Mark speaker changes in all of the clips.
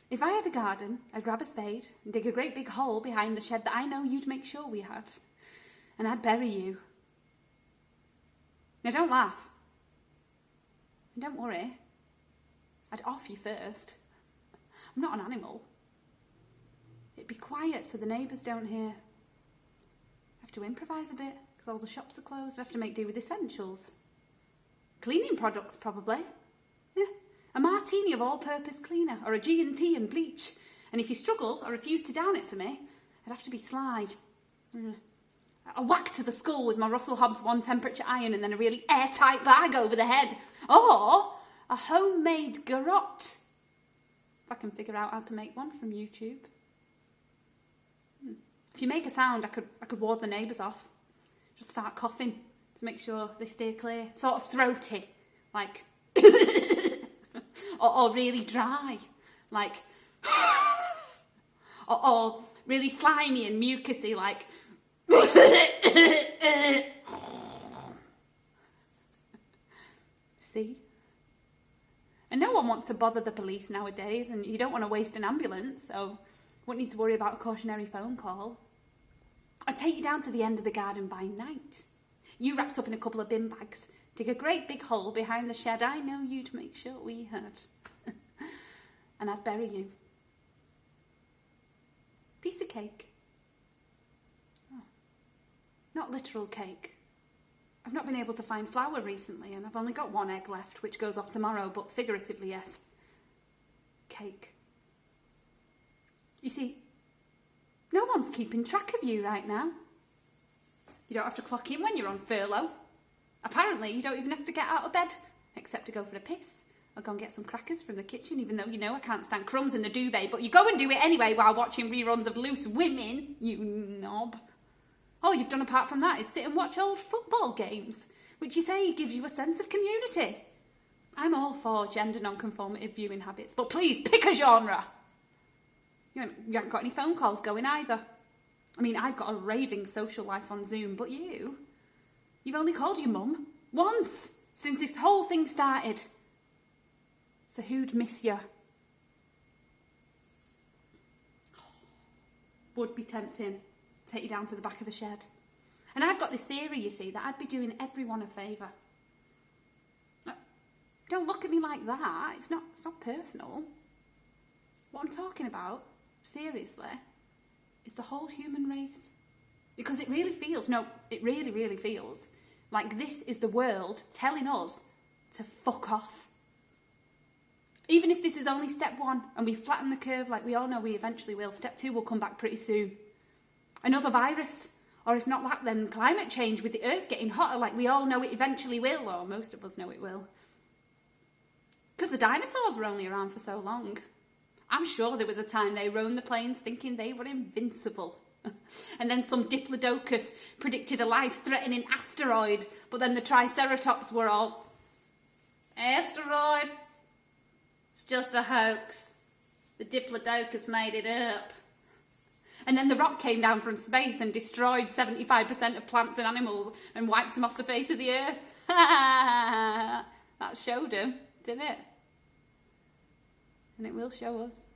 Speaker 1: If I had a garden, I'd grab a spade and dig a great big hole behind the shed that I know you'd make sure we had. And I'd bury you. Now don't laugh. And don't worry. I'd off you first. I'm not an animal. It'd be quiet so the neighbours don't hear. I have to improvise a bit because all the shops are closed. I have to make do with essentials. Cleaning products, probably. Yeah. A martini of all-purpose cleaner or a G&T and bleach. And if you struggle or refuse to down it for me, I'd have to be sly. A whack to the skull with my Russell Hobbs one-temperature iron and then a really airtight bag over the head. Or a homemade garrote. If I can figure out how to make one from YouTube. If you make a sound, I could ward the neighbours off. Just start coughing to make sure they stay clear. Sort of throaty, like, or really dry, like, or really slimy and mucusy, like. See? And no one wants to bother the police nowadays, and you don't want to waste an ambulance, so wouldn't need to worry about a cautionary phone call. I'd take you down to the end of the garden by night. You wrapped up in a couple of bin bags, dig a great big hole behind the shed I know you'd make sure we had. And I'd bury you. Piece of cake. Oh. Not literal cake. I've not been able to find flour recently and I've only got one egg left, which goes off tomorrow, but figuratively, yes. Cake. You see, no one's keeping track of you right now. You don't have to clock in when you're on furlough. Apparently, you don't even have to get out of bed, except to go for a piss. Or go and get some crackers from the kitchen, even though you know I can't stand crumbs in the duvet, but you go and do it anyway while watching reruns of Loose Women, you knob. All you've done apart from that is sit and watch old football games, which you say gives you a sense of community. I'm all for gender non-conformative viewing habits, but please pick a genre. You haven't got any phone calls going either. I mean, I've got a raving social life on Zoom, but you've only called your mum once since this whole thing started. So who'd miss you? Would be tempting. Take you down to the back of the shed. And I've got this theory, you see, that I'd be doing everyone a favour. Don't look at me like that. It's not personal. What I'm talking about, seriously, is the whole human race. Because it really feels, it really, really feels like this is the world telling us to fuck off. Even if this is only step one and we flatten the curve like we all know we eventually will, step two will come back pretty soon. Another virus, or if not that, then climate change with the earth getting hotter like we all know it eventually will, or most of us know it will. Because the dinosaurs were only around for so long. I'm sure there was a time they roamed the plains thinking they were invincible. And then some diplodocus predicted a life-threatening asteroid, but then the triceratops were all, asteroid, it's just a hoax. The diplodocus made it up. And then the rock came down from space and destroyed 75% of plants and animals and wiped them off the face of the earth. That showed them, didn't it? And it will show us.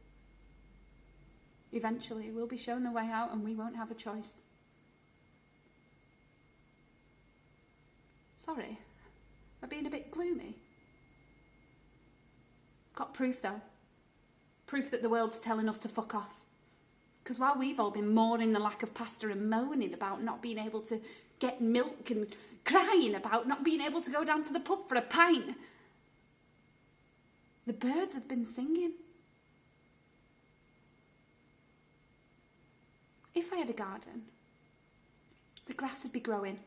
Speaker 1: Eventually, we'll be shown the way out and we won't have a choice. Sorry, am I being a bit gloomy? Got proof though. Proof that the world's telling us to fuck off. Because while we've all been mourning the lack of pasta and moaning about not being able to get milk and crying about not being able to go down to the pub for a pint, the birds have been singing. If I had a garden, the grass would be growing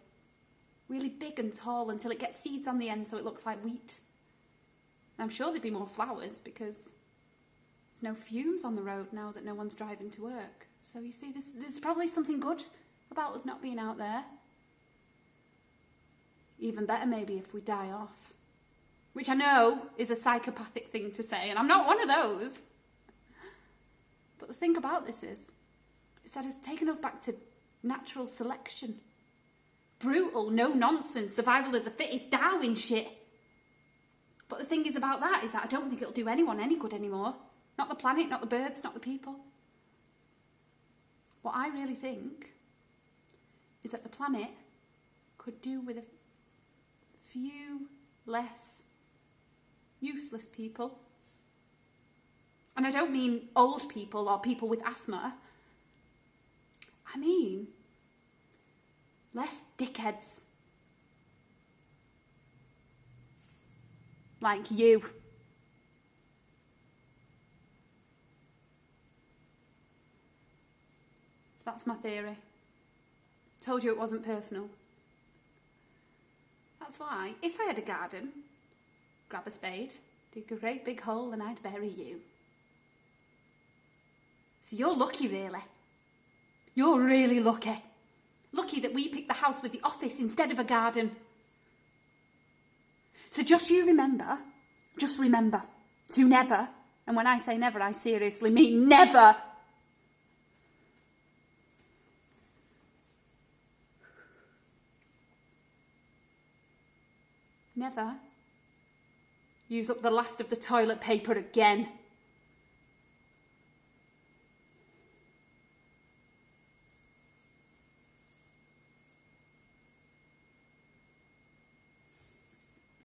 Speaker 1: really big and tall until it gets seeds on the end so it looks like wheat. And I'm sure there'd be more flowers because there's no fumes on the road now that no one's driving to work. So you see, there's probably something good about us not being out there. Even better maybe if we die off. Which I know is a psychopathic thing to say, and I'm not one of those. But the thing about this is that it's taken us back to natural selection. Brutal, no-nonsense, survival of the fittest, Darwin shit. But the thing is about that is that I don't think it'll do anyone any good anymore. Not the planet, not the birds, not the people. What I really think is that the planet could do with a few less useless people. And I don't mean old people or people with asthma. I mean less dickheads. Like you. So that's my theory. Told you it wasn't personal. That's why, if I had a garden, grab a spade, dig a great big hole and I'd bury you. So you're lucky, really. You're really lucky. Lucky that we picked the house with the office instead of a garden. So just remember to never, and when I say never, I seriously mean never, never use up the last of the toilet paper again.